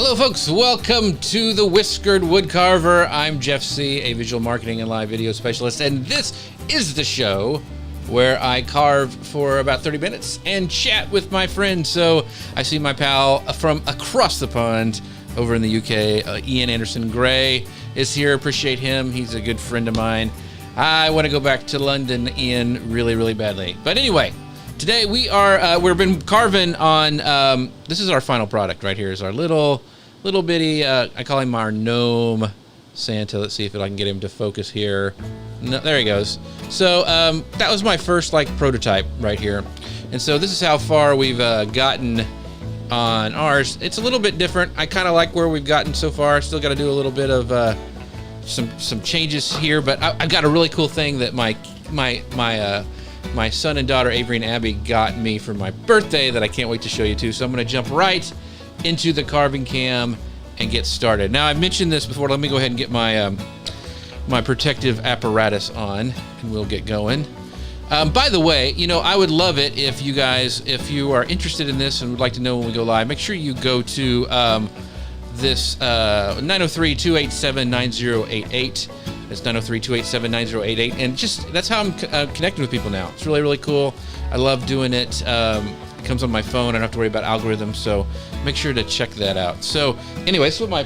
Hello folks, welcome to the Whiskered Woodcarver. I'm Jeff C., a visual marketing and live video specialist, and this is the show where I carve for about 30 minutes and chat with my friends. So I see my pal from across the pond over in the UK, Ian Anderson Gray, is here. Appreciate him. He's a good friend of mine. I want to go back to London, Ian, really badly. But anyway, today we've been carving on, this is our final product right here, is our little bitty, I call him our gnome Santa. Let's see if I can get him to focus here. No, there he goes. So that was my first prototype right here. And so this is how far we've gotten on ours. It's a little bit different. I kind of like where we've gotten so far. Still got to do a little bit of some changes here, but I've got a really cool thing that my son and daughter Avery and Abby got me for my birthday that I can't wait to show you too. So I'm going to jump right into the carving cam and get started. Now, I've mentioned this before. Let me go ahead and get my my protective apparatus on, and we'll get going. By the way, I would love it if you guys, if you are interested in this and would like to know when we go live, make sure you go to this 903-287-9088. It's 903-287-9088, and just that's how I'm connecting with people now. It's really cool. I love doing it. It comes on my phone. I don't have to worry about algorithms, so make sure to check that out. So anyway, this is what my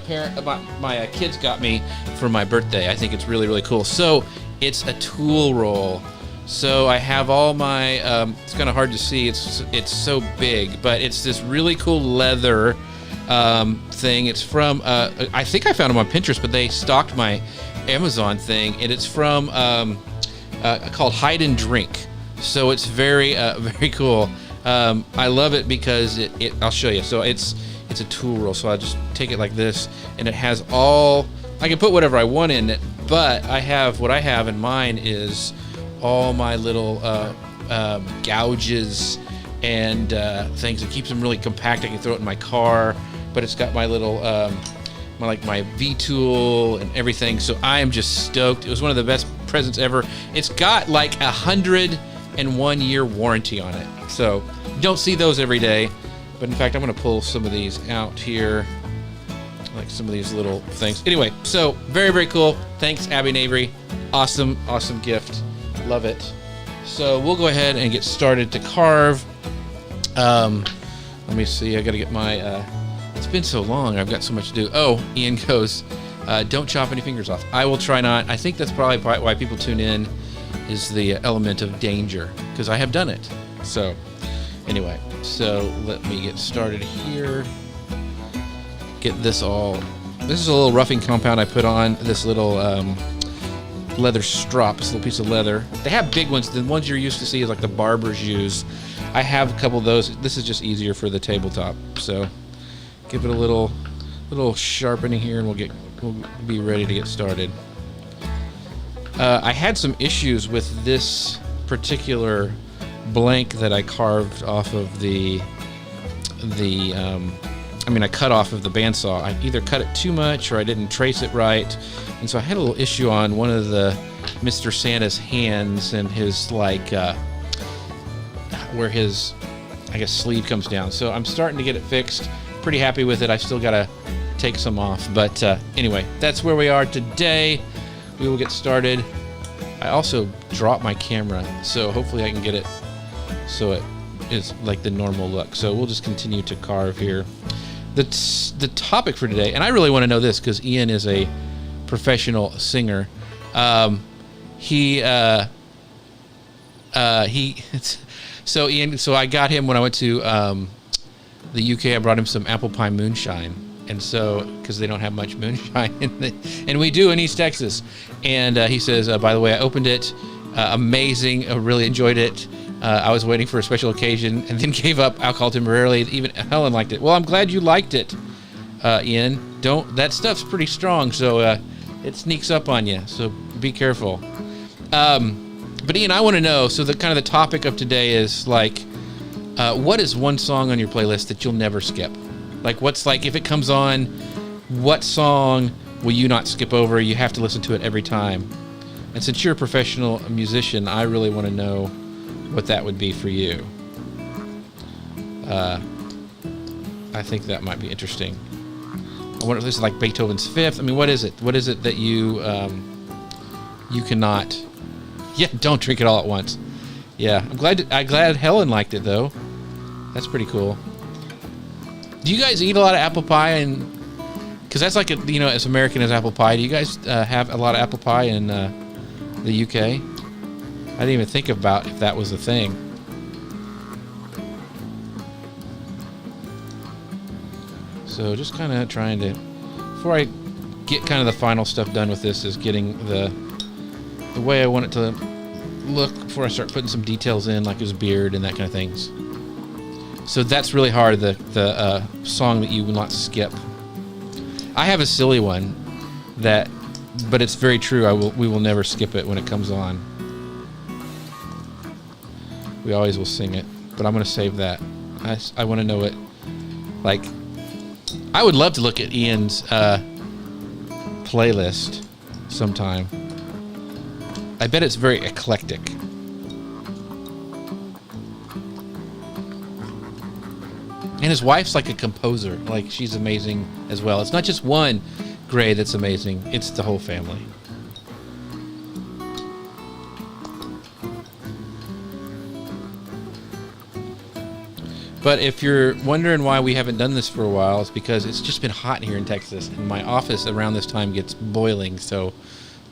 kids got me for my birthday. I think it's really cool. So it's a tool roll. So I have all my. It's kind of hard to see. It's so big, but it's this really cool leather thing. It's from I think I found them on Pinterest, but they stocked my Amazon thing, and it's from called Hide and Drink. So it's very cool. I love it because I'll show you. So it's a tool roll. So I just take it like this, and it has all. I can put whatever I want in it, but what I have in mine is all my little gouges and things. It keeps them really compact. I can throw it in my car, but it's got my little my V-tool and everything. So I am just stoked. It was one of the best presents ever. It's got 101-year warranty on it. So you don't see those every day. But in fact, I'm going to pull some of these out here, like some of these little things. Anyway, so very cool. Thanks, Abby and Avery. Awesome gift. Love it. So we'll go ahead and get started to carve. Let me see. I got to get my. It's been so long. I've got so much to do. Oh, Ian goes, don't chop any fingers off. I will try not. I think that's probably why people tune in, is the element of danger, because I have done it. So anyway, so let me get started here. Get this all. This is a little roughing compound I put on this little leather strop, this little piece of leather. They have big ones. The ones you're used to see is like the barbers use. I have a couple of those. This is just easier for the tabletop. So give it a little sharpening here, and we'll be ready to get started. I had some issues with this particular blank that I carved off of I cut off of the bandsaw. I either cut it too much or I didn't trace it right, and so I had a little issue on one of the Mr. Santa's hands and his where his sleeve comes down. So I'm starting to get it fixed. Pretty happy with it. I still got to take some off, but anyway, that's where we are today. We will get started. I also dropped my camera, so hopefully I can get it so it is like the normal look. So we'll just continue to carve here. The topic for today, and I really want to know this because Ian is a professional singer. So Ian, so I got him when I went to the UK. I brought him some apple pie moonshine, and so because they don't have much moonshine, and we do in East Texas. And he says, by the way, I opened it, amazing. I really enjoyed it. I was waiting for a special occasion, and then gave up alcohol temporarily. Even Helen liked it. Well, I'm glad you liked it, Ian. That stuff's pretty strong, so it sneaks up on you. So be careful. But Ian, I want to know. So the topic of today is what is one song on your playlist that you'll never skip? If it comes on, what song will you not skip over? You have to listen to it every time. And since you're a professional musician, I really want to know what that would be for you. I think that might be interesting. I wonder if this is like Beethoven's Fifth. I mean, what is it? What is it that you you cannot? Yeah, don't drink it all at once. Yeah, I'm glad Helen liked it though. That's pretty cool. Do you guys eat a lot of apple pie? And because that's like as American as apple pie. Do you guys have a lot of apple pie in the UK? I didn't even think about if that was a thing. So just kind of trying to, before I get kind of the final stuff done with this, is getting the way I want it to look before I start putting some details in, like his beard and that kind of things. So that's really hard, the song that you will not skip. I have a silly one but it's very true. We will never skip it when it comes on. We always will sing it, but I'm going to save that. I want to know it. Like, I would love to look at Ian's playlist sometime. I bet it's very eclectic. And his wife's like a composer. Like, she's amazing as well. It's not just one Gray that's amazing. It's the whole family. But if you're wondering why we haven't done this for a while, it's because it's just been hot here in Texas, and my office around this time gets boiling, so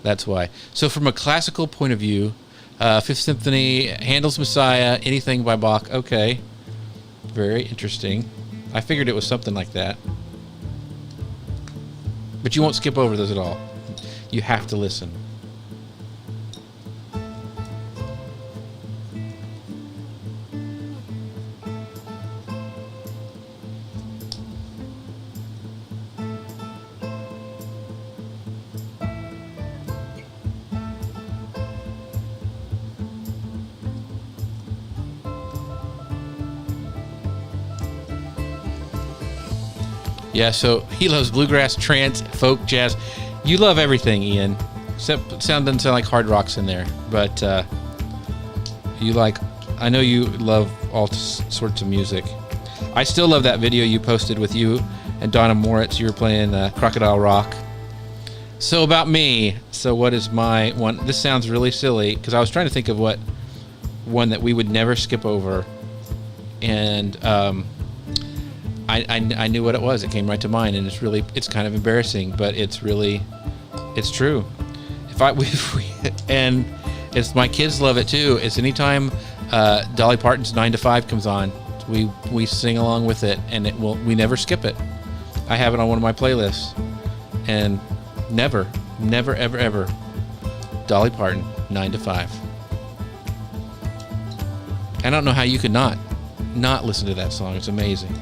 that's why. So from a classical point of view, Fifth Symphony, Handel's Messiah, anything by Bach, okay. Very interesting. I figured it was something like that. But you won't skip over those at all. You have to listen. Yeah, so he loves bluegrass, trance, folk, jazz. You love everything, Ian. Except doesn't sound like hard rock's in there. But you like, I know you love all sorts of music. I still love that video you posted with you and Donna Moritz. You were playing Crocodile Rock. So about me. So what is my one? This sounds really silly because I was trying to think of what one that we would never skip over. And I knew what it was. It came right to mind, and it's kind of embarrassing, but it's true. And it's my kids love it too. It's anytime Dolly Parton's 9 to 5 comes on, we sing along with it, and we never skip it. I have it on one of my playlists, and never, ever, ever, Dolly Parton 9 to 5. I don't know how you could not listen to that song. It's amazing.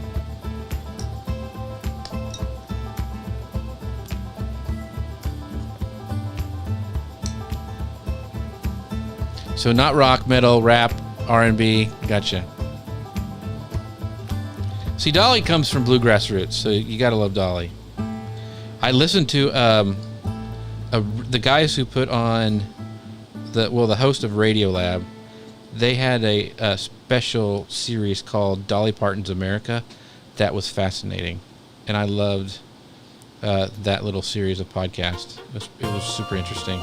So not rock, metal, rap, R&B. Gotcha. See, Dolly comes from bluegrass roots, so you gotta love Dolly. I listened to the guys who put on the host of Radiolab. They had a special series called Dolly Parton's America that was fascinating, and I loved that little series of podcasts. It was super interesting.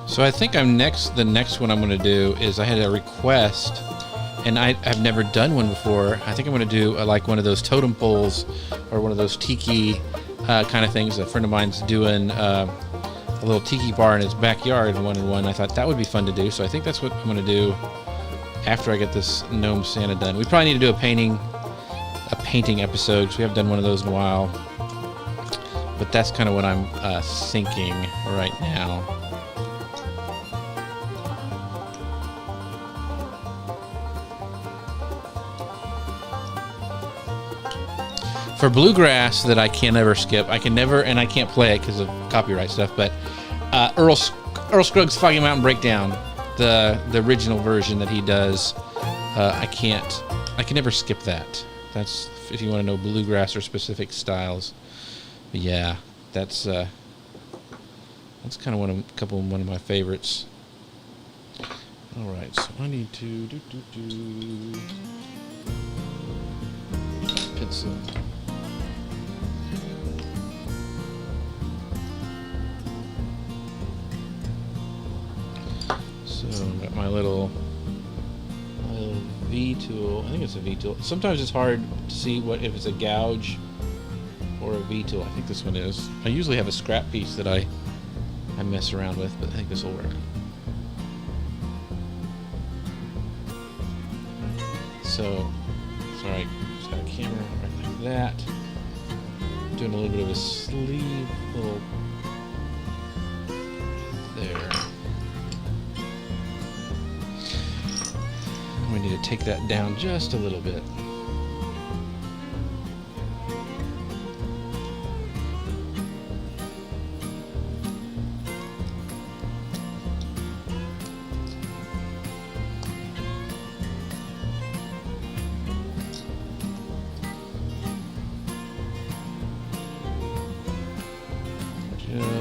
So I think the next one I'm going to do is I had a request, and I've never done one before. I think I'm going to do like one of those totem poles or one of those tiki kind of things. A friend of mine's doing a little tiki bar in his backyard, one-in-one. I thought that would be fun to do, so I think that's what I'm going to do after I get this gnome Santa done. We probably need to do a painting painting episodes. We haven't done one of those in a while, but that's kind of what I'm thinking right now. For bluegrass that I can never skip, I can't play it because of copyright stuff, but Earl Scruggs' Foggy Mountain Breakdown, the original version that he does, I can never skip that. That's if you want to know bluegrass or specific styles. But yeah, that's kind of one of my favorites. All right, so I need to pencil. So I've got my little V tool. I think it's a V tool. Sometimes it's hard to see if it's a gouge or a V tool. I think this one is. I usually have a scrap piece that I mess around with, but I think this will work. So, sorry, just got a camera right like that. Doing a little bit of a sleeve, little there. We need to take that down just a little bit.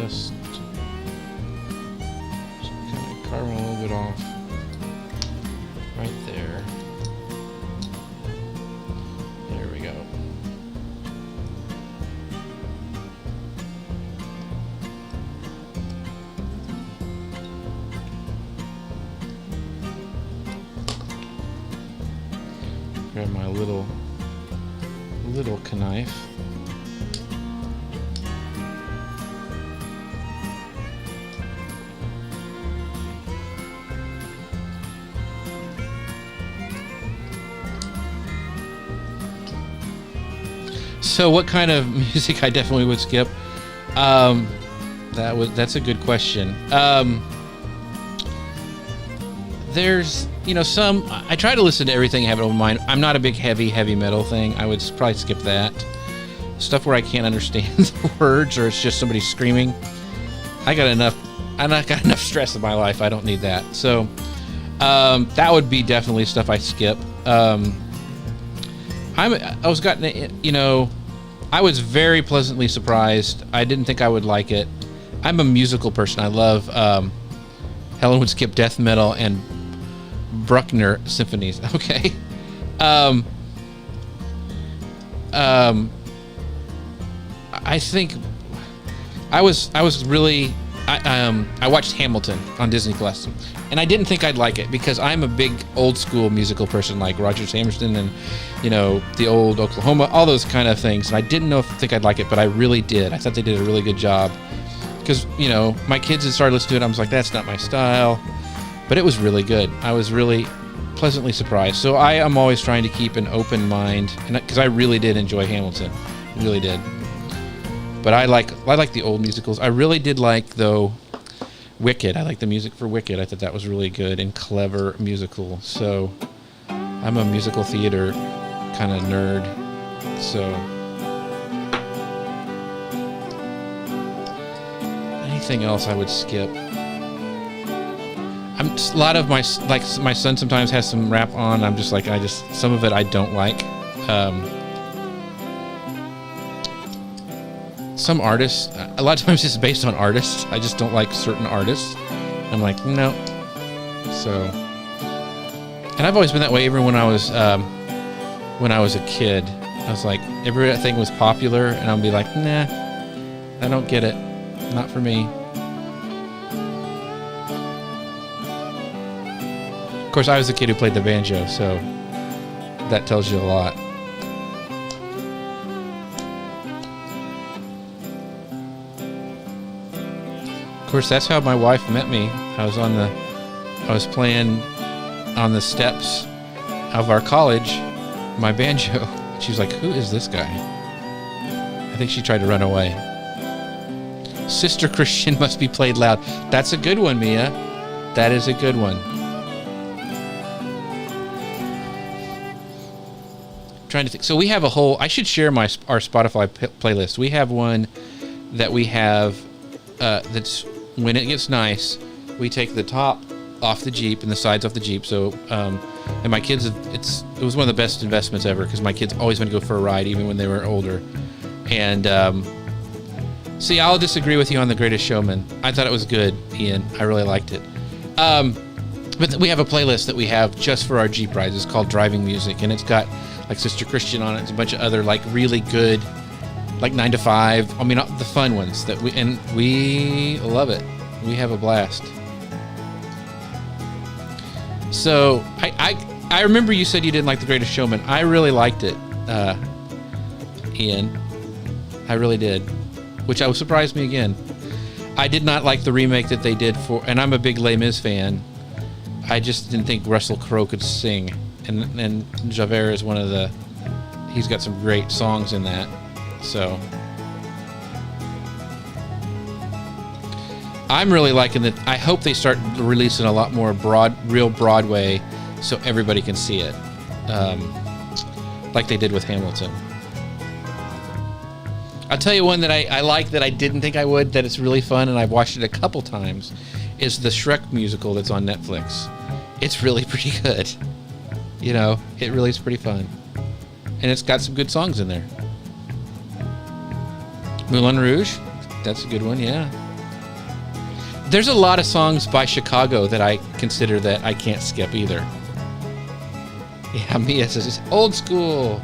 Just kind of carve a little bit off. Right there. There we go. Grab my little knife. So what kind of music I definitely would skip? That's a good question. There's some I try to listen to everything, have it on mind. I'm not a big heavy metal thing. I would probably skip that. Stuff where I can't understand the words or it's just somebody screaming. I got enough stress in my life. I don't need that. So that would be definitely stuff I skip. I was very pleasantly surprised. I didn't think I would like it. I'm a musical person. I love Helen would skip death metal and Bruckner symphonies. Okay. I think I watched Hamilton on Disney Plus, and I didn't think I'd like it because I'm a big old school musical person, like Roger Hammerstein and the old Oklahoma, all those kind of things. And I didn't think I'd like it, but I really did. I thought they did a really good job because my kids had started listening to it. I was like, that's not my style, but it was really good. I was really pleasantly surprised. So I am always trying to keep an open mind, because I really did enjoy Hamilton, really did. But I like the old musicals. I really did like, though, Wicked. I like the music for Wicked. I thought that was really good and clever musical. So I'm a musical theater kind of nerd. So anything else I would skip? A lot of my son sometimes has some rap on. I'm just like, some of it I don't like. Some artists, a lot of times it's based on artists. I just don't like certain artists. I'm like, no. So, and I've always been that way. Even when I was a kid, I was like, everything was popular, and I'll be like, nah, I don't get it. Not for me. Of course, I was the kid who played the banjo, so that tells you a lot. Of course, that's how my wife met me. I was playing on the steps of our college, my banjo, She was like, who is this guy? I think she tried to run away. Sister Christian must be played loud. That's a good one, Mia. That is a good one. Trying to think. So we have a whole... I should share our Spotify playlist. We have one that we have that's... When it gets nice, we take the top off the Jeep and the sides off the Jeep. So, and my kids, it was one of the best investments ever because my kids always want to go for a ride, even when they were older. And see, I'll disagree with you on The Greatest Showman. I thought it was good, Ian. I really liked it. But we have a playlist that we have just for our Jeep rides. It's called Driving Music, and it's got like Sister Christian on it. It's a bunch of other like really good, like 9 to 5. I mean, the fun ones that we love it. We have a blast. So I remember you said you didn't like The Greatest Showman. I really liked it, Ian. I really did, which surprised me again. I did not like the remake that they did for, and I'm a big Les Mis fan. I just didn't think Russell Crowe could sing, and Javert is one of the. He's got some great songs in that, so. I'm really liking that. I hope they start releasing a lot more real Broadway, so everybody can see it, like they did with Hamilton. I'll tell you one that I like that I didn't think I would, that it's really fun, and I've watched it a couple times, is the Shrek musical that's on Netflix. It's really pretty good. You know, it really is pretty fun. And it's got some good songs in there. Moulin Rouge, that's a good one, yeah. There's a lot of songs by Chicago that I consider that I can't skip either. Yeah, Mia says it's old school.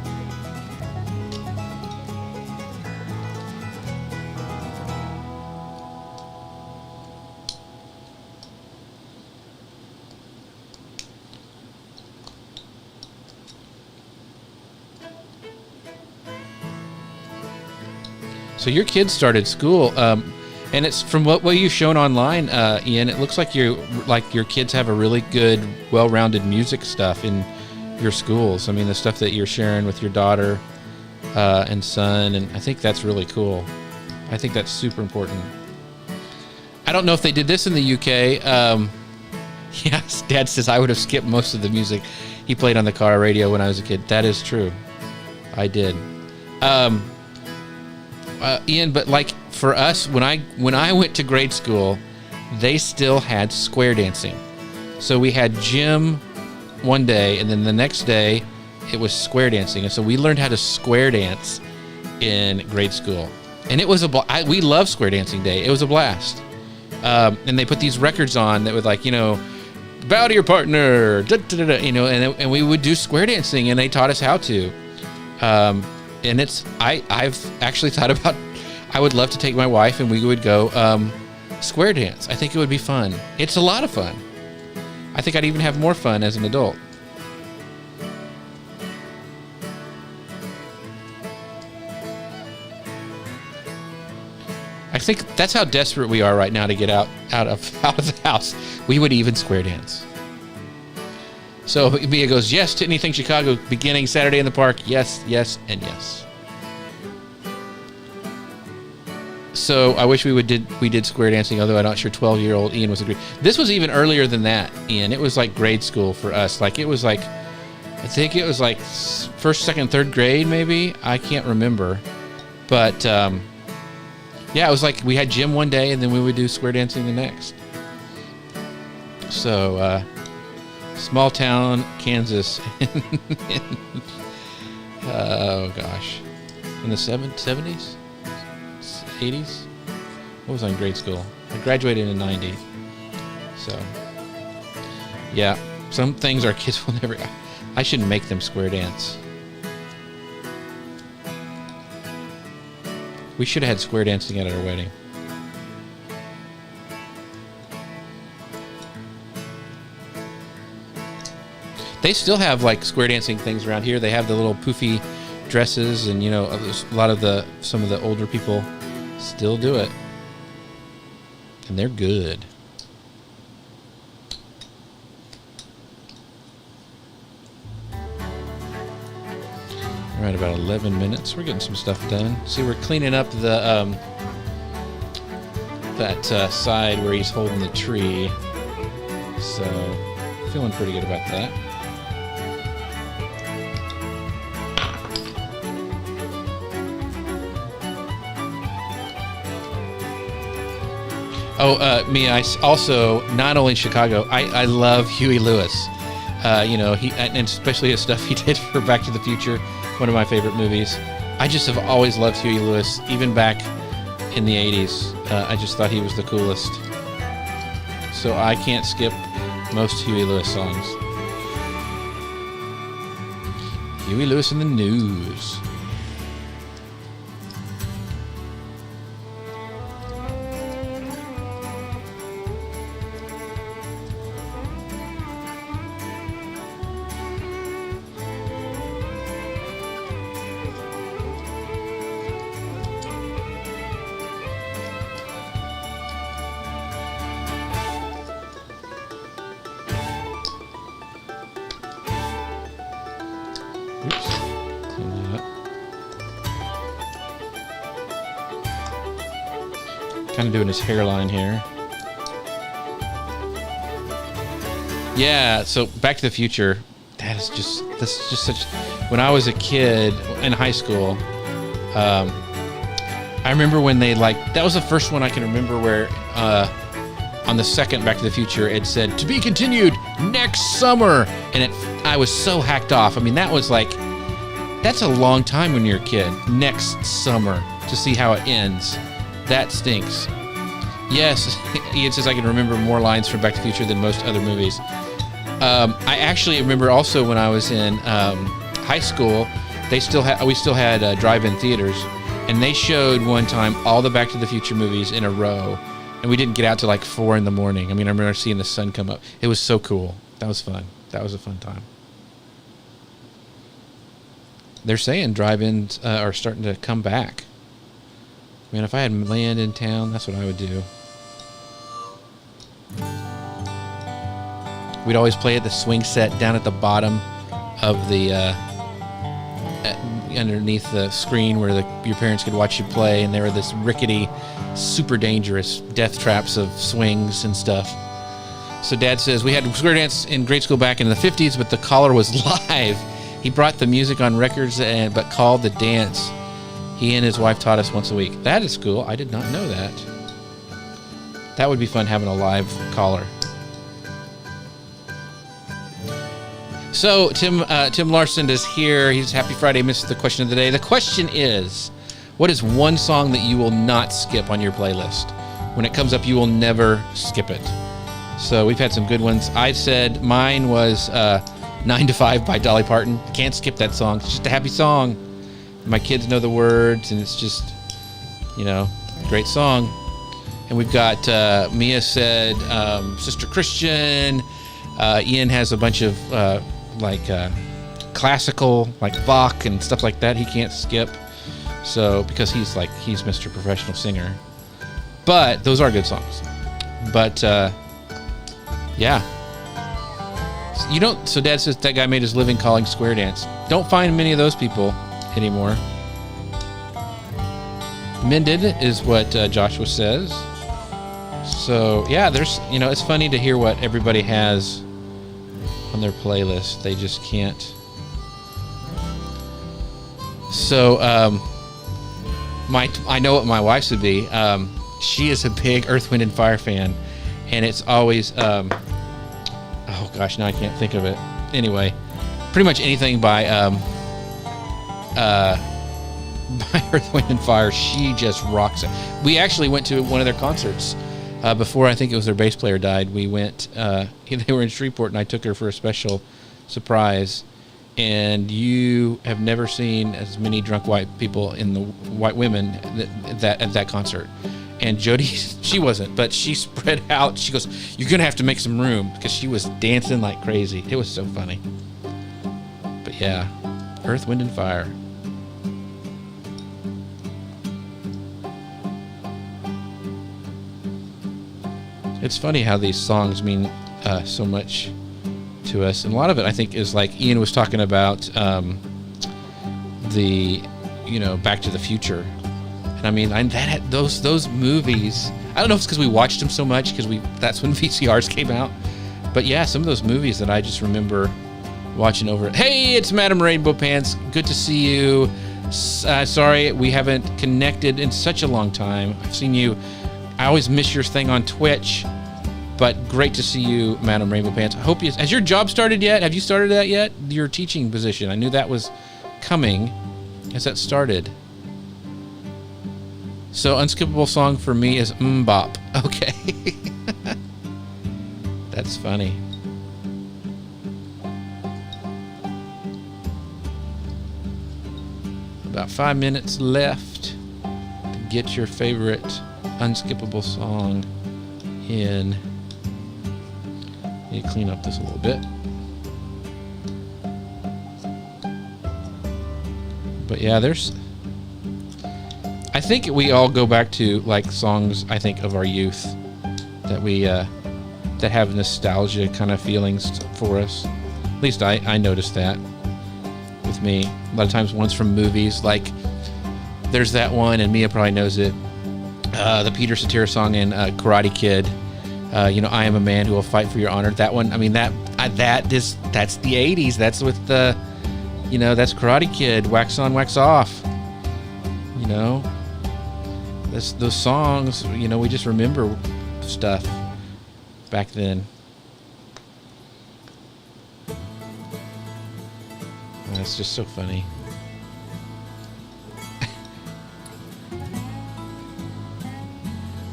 So your kids started school, and it's from what you've shown online, Ian. It looks like your kids have a really good, well-rounded music stuff in your schools. I mean, the stuff that you're sharing with your daughter and son, and I think that's really cool. I think that's super important. I don't know if they did this in the UK. Yes, Dad says I would have skipped most of the music he played on the car radio when I was a kid. That is true. I did. Ian, but like for us, when I went to grade school, they still had square dancing. So we had gym one day, and then the next day it was square dancing. And so we learned how to square dance in grade school, and it was we loved square dancing day. It was a blast. And they put these records on that would, like, you know, bow to your partner, da, da, da, da, you know, and we would do square dancing, and they taught us how to. And I've actually thought about, I would love to take my wife and we would go square dance. I think it would be fun. It's a lot of fun. I think I'd even have more fun as an adult. I think that's how desperate we are right now to get out of the house. We would even square dance. So Mia goes, yes to anything Chicago, beginning Saturday in the park. Yes, yes, and yes. So I wish we did square dancing, although I'm not sure 12-year-old Ian was agreeing. This was even earlier than that, Ian. It was like grade school for us. Like it was like, I think it was like first, second, third grade maybe. I can't remember. But yeah, it was like we had gym one day and then we would do square dancing the next. So small town, Kansas. Oh gosh. In the 70s? 80s? What was I in grade school? I graduated in 90. So, yeah, some things our kids will never. I should make them square dance. We should have had square dancing at our wedding. They still have like square dancing things around here. They have the little poofy dresses, and you know, a lot of some of the older people still do it, and they're good. All We're at about 11 minutes. We're getting some stuff done. See, we're cleaning up the that side where he's holding the tree. So, feeling pretty good about that. Oh, me, I also, not only in Chicago, I love Huey Lewis. You know, and especially his stuff he did for Back to the Future, one of my favorite movies. I just have always loved Huey Lewis, even back in the 80s. I just thought he was the coolest. So I can't skip most Huey Lewis songs. Huey Lewis in the News. Kind of doing his hairline here. Yeah, so Back to the Future, this is just such, when I was a kid in high school, I remember when they that was the first one I can remember where on the second Back to the Future it said, "To be continued next summer," and I was so hacked off. I mean, that was that's a long time when you're a kid. Next summer, to see how it ends. That stinks. Yes, Ian says I can remember more lines from Back to the Future than most other movies. I actually remember also when I was in high school, we still had drive-in theaters, and they showed one time all the Back to the Future movies in a row, and we didn't get out till 4 in the morning. I mean, I remember seeing the sun come up. It was so cool. That was fun. That was a fun time. They're saying drive-ins are starting to come back. Man, if I had land in town, that's what I would do. We'd always play at the swing set down at the bottom of the, underneath the screen where your parents could watch you play, and there were this rickety, super dangerous death traps of swings and stuff. So Dad says, we had square dance in grade school back in the 50s, but the caller was live. He brought the music on records, but called the dance. He and his wife taught us once a week. That is cool. I did not know that. That would be fun, having a live caller. So Tim Larson is here. He's Happy Friday. Missed the question of the day. The question is, what is one song that you will not skip on your playlist? When it comes up, you will never skip it. So we've had some good ones. I said mine was 9 to 5 by Dolly Parton. Can't skip that song. It's just a happy song. My kids know the words, and it's just, great song. And we've got, Mia said, Sister Christian. Ian has a bunch of, classical, like Bach and stuff like that he can't skip. So, because he's Mr. Professional Singer. But those are good songs. But, yeah. So Dad says that guy made his living calling square dance. Don't find many of those people anymore. Mended is what Joshua says. So yeah, there's it's funny to hear what everybody has on their playlist. They just can't. So I know what my wife's would be. She is a big Earth, Wind and Fire fan, and it's always oh gosh, now I can't think of it. Anyway, pretty much anything by Earth, Wind and Fire, she just rocks it. We actually went to one of their concerts before, I think it was their bass player died. We went, they were in Shreveport, and I took her for a special surprise. And you have never seen as many drunk white people in the white women at that concert. And Jody, she wasn't, but she spread out. She goes, "You're gonna have to make some room," because she was dancing like crazy. It was so funny. But yeah, Earth, Wind and Fire. It's funny how these songs mean so much to us, and a lot of it, I think, is like Ian was talking about the, Back to the Future. And I mean, those movies, I don't know if it's because we watched them so much, because that's when VCRs came out. But yeah, some of those movies that I just remember watching over. Hey, it's Madam Rainbow Pants. Good to see you. Sorry, we haven't connected in such a long time. I've seen you. I always miss your thing on Twitch, but great to see you, Madam Rainbow Pants. I hope has your job started yet? Have you started that yet? Your teaching position. I knew that was coming. Has that started? So, unskippable song for me is Mbop. Okay. That's funny. About 5 minutes left to get your favorite unskippable song in. Need to clean up this a little bit. But yeah, I think we all go back to like songs, I think, of our youth that we that have nostalgia kind of feelings for us. At least I noticed that with me. A lot of times one's from movies, like there's that one, and Mia probably knows it, the Peter Cetera song in Karate Kid, I am a man who will fight for your honor. That one, I mean, that's the 80s. That's with the, that's Karate Kid, wax on, wax off. Those songs, we just remember stuff back then. It's just so funny.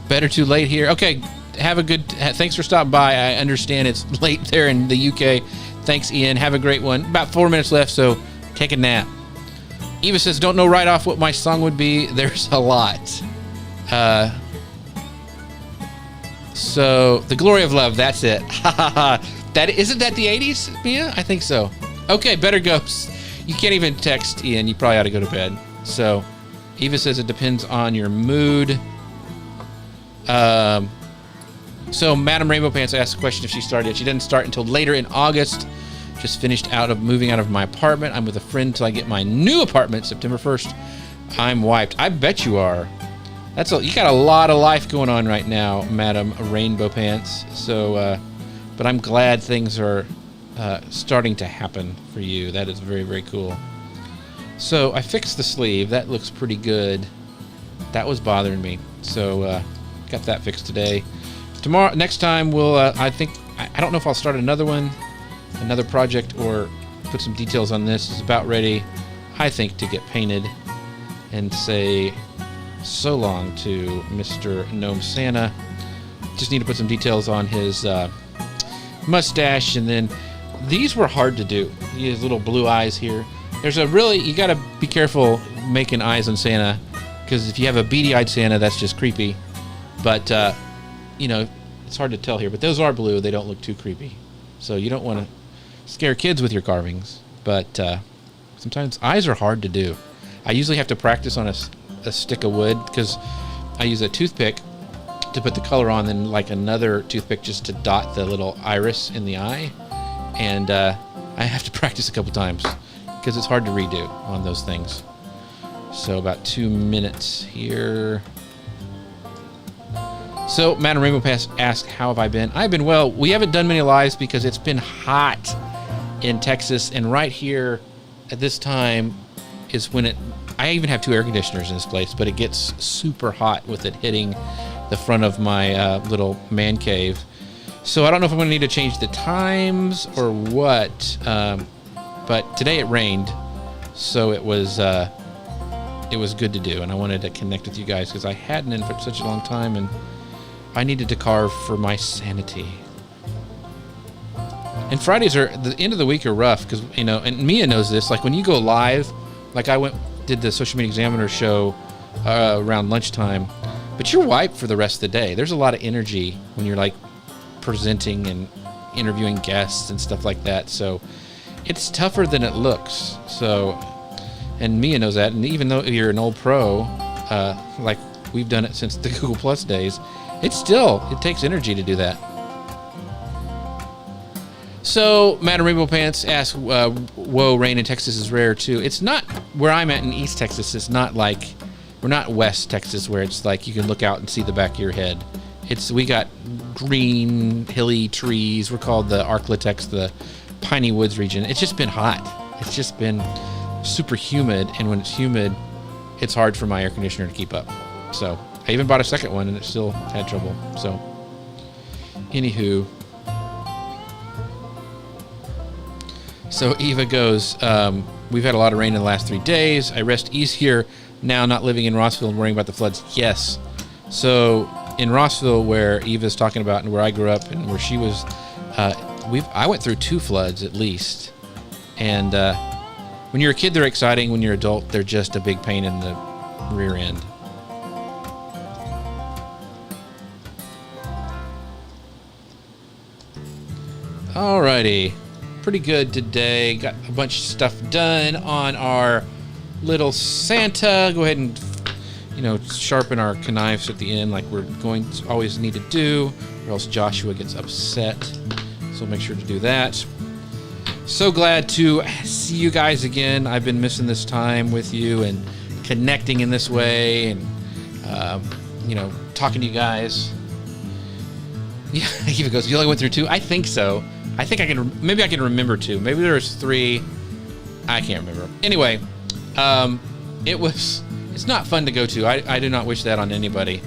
Better too late here. Okay, thanks for stopping by. I understand it's late there in the UK. Thanks, Ian. Have a great one. About 4 minutes left, so take a nap. Eva says, don't know right off what my song would be. There's a lot. So, The Glory of Love, that's it. Isn't that the 80s, Mia? I think so. Okay, better go. You can't even text Ian. You probably ought to go to bed. So, Eva says it depends on your mood. So Madam Rainbow Pants asked a question if she started yet. She didn't start until later in August. Just finished moving out of my apartment. I'm with a friend until I get my new apartment September 1st. I'm wiped. I bet you are. You got a lot of life going on right now, Madam Rainbow Pants. So, but I'm glad things are starting to happen for you. That is very, very cool. So I fixed the sleeve. That looks pretty good. That was bothering me. So got that fixed today. Next time we'll, I don't know if I'll start another project, or put some details on this. It's about ready, I think, to get painted and say so long to Mr. Gnome Santa. Just need to put some details on his mustache, and then these were hard to do. He has little blue eyes here. You gotta be careful making eyes on Santa, because if you have a beady-eyed Santa, that's just creepy. But it's hard to tell here, but those are blue. They don't look too creepy. So you don't want to scare kids with your carvings. But sometimes eyes are hard to do. I usually have to practice on a stick of wood, because I use a toothpick to put the color on, then like another toothpick just to dot the little iris in the eye. And I have to practice a couple times, because it's hard to redo on those things. So about 2 minutes here. So, Madam Rainbow Pass asked, how have I been? I've been well. We haven't done many lives because it's been hot in Texas, and right here at this time is when I even have 2 air conditioners in this place, but it gets super hot with it hitting the front of my little man cave. So I don't know if I'm going to need to change the times or what, but today it rained, so it was good to do, and I wanted to connect with you guys because I hadn't in for such a long time, and I needed to carve for my sanity. And Fridays the end of the week are rough because, and Mia knows this, like when you go live, like did the Social Media Examiner show around lunchtime, but you're wiped for the rest of the day. There's a lot of energy when you're like presenting and interviewing guests and stuff like that. So it's tougher than it looks. So, and Mia knows that. And even though you're an old pro, like we've done it since the Google Plus days, it takes energy to do that. So, Madam Rainbow Pants asks, whoa, rain in Texas is rare too. It's not where I'm at in East Texas. It's not like, we're not West Texas where it's like you can look out and see the back of your head. We got green, hilly trees. We're called the Arklatex, the Piney Woods region. It's just been hot. It's just been super humid. And when it's humid, it's hard for my air conditioner to keep up. So, I even bought a second one and it still had trouble. So, anywho. So Eva goes, we've had a lot of rain in the last 3 days. I rest easier now not living in Rossville and worrying about the floods. Yes. So in Rossville, where Eva's talking about and where I grew up and where she was, I went through 2 floods at least. And when you're a kid, they're exciting. When you're an adult, they're just a big pain in the rear end. Alrighty. Pretty good today. Got a bunch of stuff done on our little Santa. Go ahead and, sharpen our knives at the end like we're going to always need to do, or else Joshua gets upset. So make sure to do that. So glad to see you guys again. I've been missing this time with you and connecting in this way and, talking to you guys. Yeah, Eva goes, you only went through 2? I think so. I think maybe I can remember 2. Maybe there was 3. I can't remember. Anyway, it's not fun to go to. I do not wish that on anybody.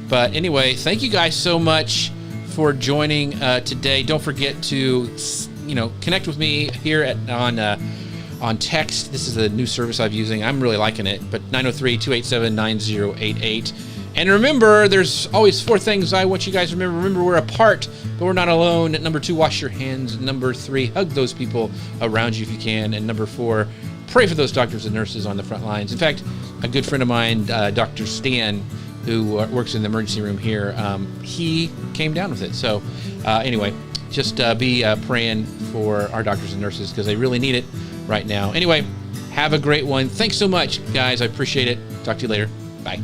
But anyway, thank you guys so much for joining today. Don't forget to, connect with me here on text. This is a new service I'm using. I'm really liking it. But 903-287-9088. And remember, there's always 4 things I want you guys to remember. Remember, we're apart, but we're not alone. Number 2, wash your hands. Number 3, hug those people around you if you can. And number 4, pray for those doctors and nurses on the front lines. In fact, a good friend of mine, Dr. Stan, who works in the emergency room here, he came down with it. So anyway, just be praying for our doctors and nurses because they really need it right now. Anyway, have a great one. Thanks so much, guys. I appreciate it. Talk to you later. Bye.